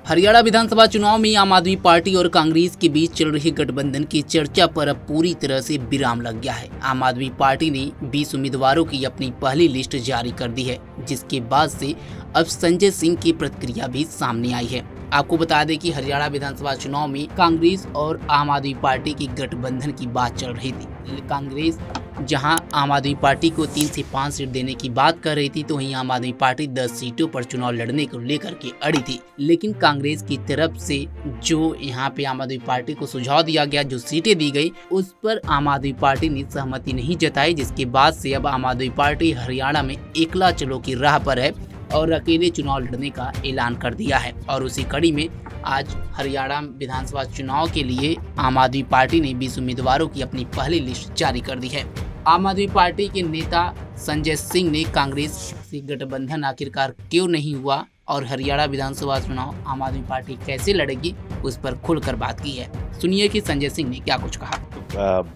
हरियाणा विधानसभा चुनाव में आम आदमी पार्टी और कांग्रेस के बीच चल रही गठबंधन की चर्चा पर अब पूरी तरह से विराम लग गया है। आम आदमी पार्टी ने 20 उम्मीदवारों की अपनी पहली लिस्ट जारी कर दी है, जिसके बाद से अब संजय सिंह की प्रतिक्रिया भी सामने आई है। आपको बता दें कि हरियाणा विधानसभा चुनाव में कांग्रेस और आम आदमी पार्टी की गठबंधन की बात चल रही थी। कांग्रेस जहां आम आदमी पार्टी को 3 से 5 सीट देने की बात कर रही थी, तो वहीं आम आदमी पार्टी 10 सीटों पर चुनाव लड़ने को लेकर के अड़ी थी। लेकिन कांग्रेस की तरफ से जो यहां पे आम आदमी पार्टी को सुझाव दिया गया, जो सीटें दी गई, उस पर आम आदमी पार्टी ने सहमति नहीं जताई, जिसके बाद से अब आम आदमी पार्टी हरियाणा में एकला चलो की राह पर है और अकेले चुनाव लड़ने का ऐलान कर दिया है। और उसी कड़ी में आज हरियाणा विधानसभा चुनाव के लिए आम आदमी पार्टी ने 20 उम्मीदवारों की अपनी पहली लिस्ट जारी कर दी है। आम आदमी पार्टी के नेता संजय सिंह ने कांग्रेस से गठबंधन आखिरकार क्यों नहीं हुआ और हरियाणा विधानसभा चुनाव आम आदमी पार्टी कैसे लड़ेगी, उस पर खुलकर बात की है। सुनिए कि संजय सिंह ने क्या कुछ कहा।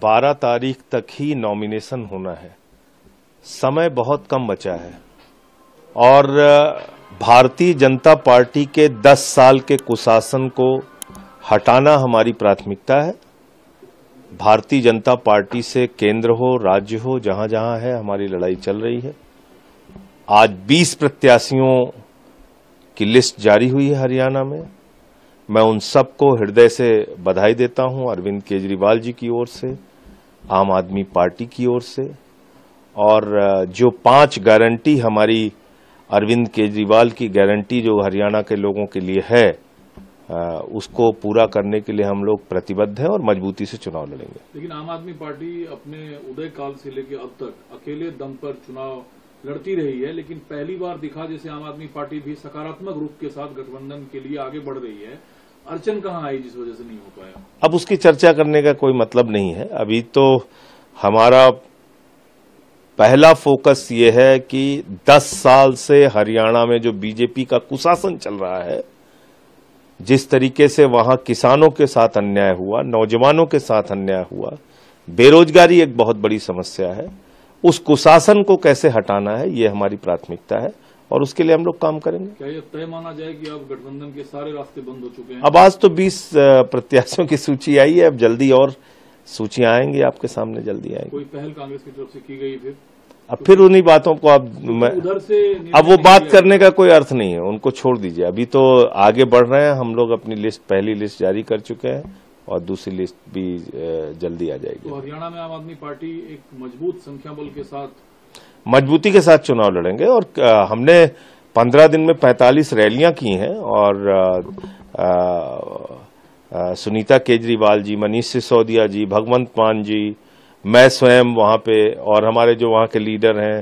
12 तारीख तक ही नॉमिनेशन होना है, समय बहुत कम बचा है और भारतीय जनता पार्टी के 10 साल के कुशासन को हटाना हमारी प्राथमिकता है। भारतीय जनता पार्टी से केंद्र हो, राज्य हो, जहां जहां है हमारी लड़ाई चल रही है। आज 20 प्रत्याशियों की लिस्ट जारी हुई है हरियाणा में। मैं उन सबको हृदय से बधाई देता हूं, अरविंद केजरीवाल जी की ओर से, आम आदमी पार्टी की ओर से। और जो 5 गारंटी हमारी अरविंद केजरीवाल की गारंटी जो हरियाणा के लोगों के लिए है, उसको पूरा करने के लिए हम लोग प्रतिबद्ध हैं और मजबूती से चुनाव लड़ेंगे। लेकिन आम आदमी पार्टी अपने उदय काल से लेकर अब तक अकेले दम पर चुनाव लड़ती रही है, लेकिन पहली बार दिखा जैसे आम आदमी पार्टी भी सकारात्मक रूप के साथ गठबंधन के लिए आगे बढ़ रही है। अड़चन कहाँ आई जिस वजह से नहीं हो पाया? अब उसकी चर्चा करने का कोई मतलब नहीं है। अभी तो हमारा पहला फोकस ये है कि 10 साल से हरियाणा में जो बीजेपी का कुशासन चल रहा है, जिस तरीके से वहां किसानों के साथ अन्याय हुआ, नौजवानों के साथ अन्याय हुआ, बेरोजगारी एक बहुत बड़ी समस्या है, उस कुशासन को कैसे हटाना है, ये हमारी प्राथमिकता है और उसके लिए हम लोग काम करेंगे। क्या ये तय माना जाए कि अब गठबंधन के सारे रास्ते बंद हो चुके हैं? अब आज तो 20 प्रत्याशियों की सूची आई है, अब जल्दी और सूचियां आएंगी आपके सामने, जल्दी आएंगी। कोई पहल कांग्रेस की तरफ से की गई फिर? अब फिर उन्हीं बातों को उधर से अब वो बात करने का कोई अर्थ नहीं है, उनको छोड़ दीजिए। अभी तो आगे बढ़ रहे हैं हम लोग। अपनी लिस्ट, पहली लिस्ट जारी कर चुके हैं और दूसरी लिस्ट भी जल्दी आ जाएगी। तो हरियाणा में आम आदमी पार्टी एक मजबूत संख्या बल के साथ, मजबूती के साथ चुनाव लड़ेंगे। और हमने 15 दिन में 45 रैलियां की हैं और सुनीता केजरीवाल जी, मनीष सिसोदिया जी, भगवंत मान जी, मैं स्वयं वहां पे, और हमारे जो वहां के लीडर हैं,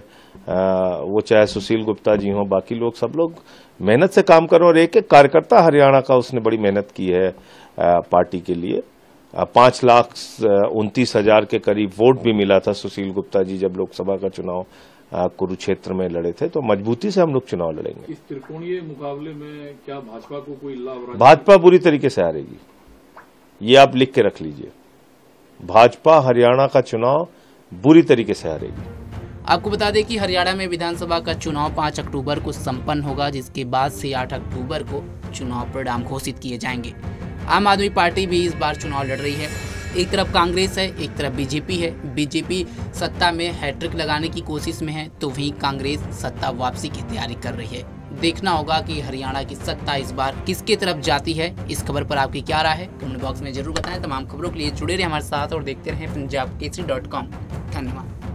वो चाहे सुशील गुप्ता जी हों, बाकी लोग, सब लोग मेहनत से काम कर रहे हैं। और एक एक कार्यकर्ता हरियाणा का, उसने बड़ी मेहनत की है पार्टी के लिए। 5,29,000 के करीब वोट भी मिला था सुशील गुप्ता जी जब लोकसभा का चुनाव कुरुक्षेत्र में लड़े थे। तो मजबूती से हम लोग चुनाव लड़ेंगे। इस त्रिकोणीय मुकाबले में क्या भाजपा को कोई लाभ? भाजपा बुरी तरीके से हारेगी, ये आप लिख के रख लीजिए। भाजपा हरियाणा का चुनाव बुरी तरीके से हारेगी। आपको बता दें कि हरियाणा में विधानसभा का चुनाव 5 अक्टूबर को संपन्न होगा, जिसके बाद से 8 अक्टूबर को चुनाव परिणाम घोषित किए जाएंगे। आम आदमी पार्टी भी इस बार चुनाव लड़ रही है। एक तरफ कांग्रेस है, एक तरफ बीजेपी है। बीजेपी सत्ता में हैट्रिक लगाने की कोशिश में है, तो वहीं कांग्रेस सत्ता वापसी की तैयारी कर रही है। देखना होगा कि हरियाणा की सत्ता इस बार किसके तरफ जाती है। इस खबर पर आपकी क्या राय है, कमेंट बॉक्स में जरूर बताएं। तमाम खबरों के लिए जुड़े रहे हमारे साथ और देखते रहें punjabkesari.com। धन्यवाद।